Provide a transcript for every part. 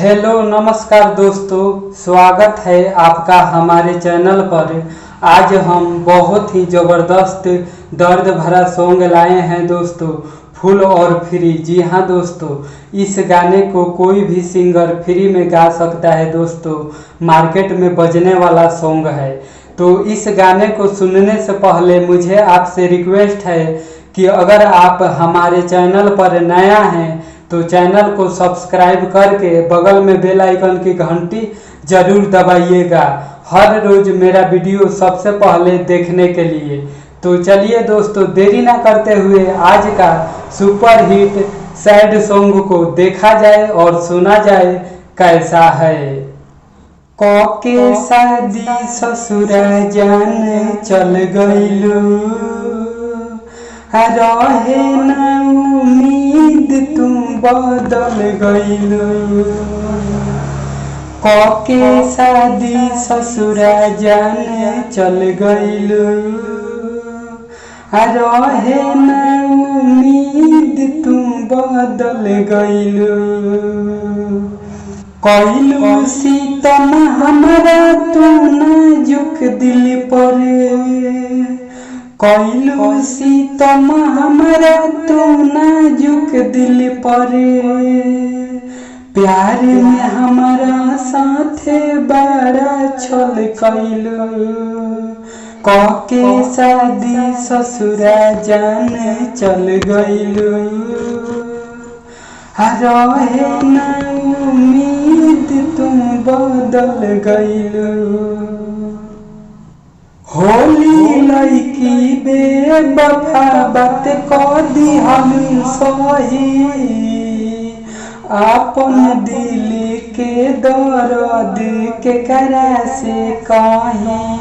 Hello नमस्कार दोस्तों, स्वागत है आपका हमारे चैनल पर। आज हम बहुत ही ज़बरदस्त दर्द भरा सॉन्ग लाए हैं दोस्तों, फुल और फ्री। जी हाँ दोस्तों, इस गाने को कोई भी सिंगर फ्री में गा सकता है दोस्तों। मार्केट में बजने वाला सॉन्ग है। तो इस गाने को सुनने से पहले मुझे आपसे रिक्वेस्ट है कि अगर आप हमारे चैनल पर नया हैं तो चैनल को सब्सक्राइब करके बगल में बेल आइकन की घंटी जरूर दबाइएगा, हर रोज मेरा वीडियो सबसे पहले देखने के लिए। तो चलिए दोस्तों, देरी ना करते हुए आज का सुपर हिट सैड सॉन्ग को देखा जाए और सुना जाए कैसा है। के शादी ससुरा जान चल गइलू, रहे ना उम्मीद तुम बदल गइलू। के शादी ससुरा जान चल गइलू, रहे ना उम्मीद तुम बदल गइलू। कइलू सीतम हमारा तू नाजुक दिल पर, कइलू सीतम हमारा तू नाजुक दिल पर। प्यार में हमारा साथे बड़ा छल कइलू। के शादी ससुरा जान चल गइलू, रहे ना उम्मीद तुम बदल गइलू। होली लड़की बेवफा बात को दिहल सही, आपन दिल के दर्द के करा से कहीं।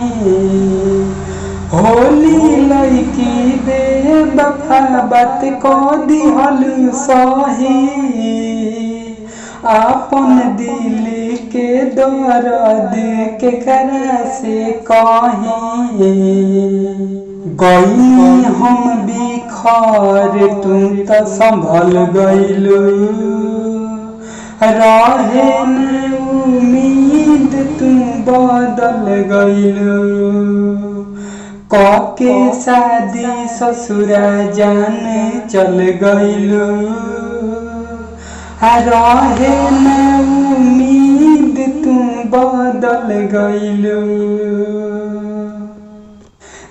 होली लड़की बेवफा बात को दिहल सही, आपन दिल के दर्द के करा से कहीं। गई हम बिखर तुम तो संभल गइलू, रहे न उम्मीद तुम बदल गइलू। के शादी ससुरा जान चल गइलू, रहे न उम्मीद तुम बदल गइलू।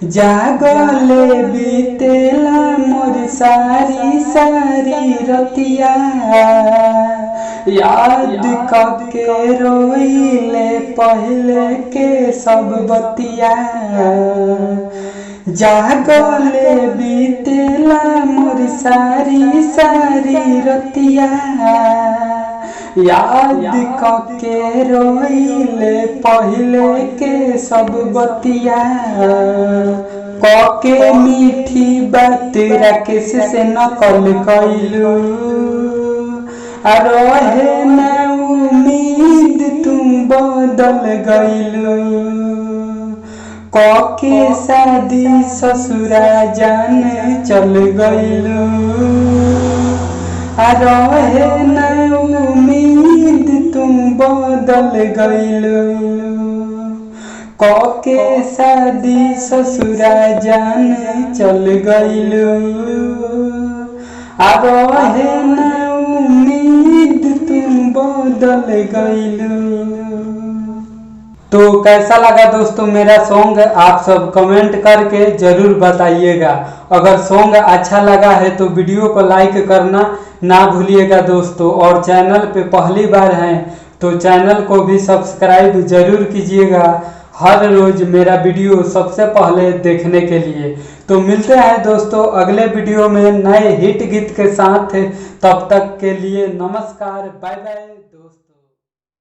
जागले बीतेला मोर सारी सारी रतिया, याद करके रोइले पहले के सब बतिया। जागले बीतेला मोर सारी सारी रतिया, याद करके रोइले पहले के सब बतिया। के मीठी बात राकेश से नकल कइलू, रहे न उम्मीद तुम बदल गइलू। के शादी ससुरा जान चल गइलू, रहे न उम्मीद तुम बदल गइलू। के शादी ससुरा जान चल गइलू, रहे न उम्मीद तुम बदल गइलू। तो कैसा लगा दोस्तों मेरा सॉन्ग, आप सब कमेंट करके जरूर बताइएगा। अगर सॉन्ग अच्छा लगा है तो वीडियो को लाइक करना ना भूलिएगा दोस्तों, और चैनल पे पहली बार हैं तो चैनल को भी सब्सक्राइब जरूर कीजिएगा, हर रोज मेरा वीडियो सबसे पहले देखने के लिए। तो मिलते हैं दोस्तों अगले वीडियो में नए हिट गीत के साथ। तब तक के लिए नमस्कार, बाय बाय।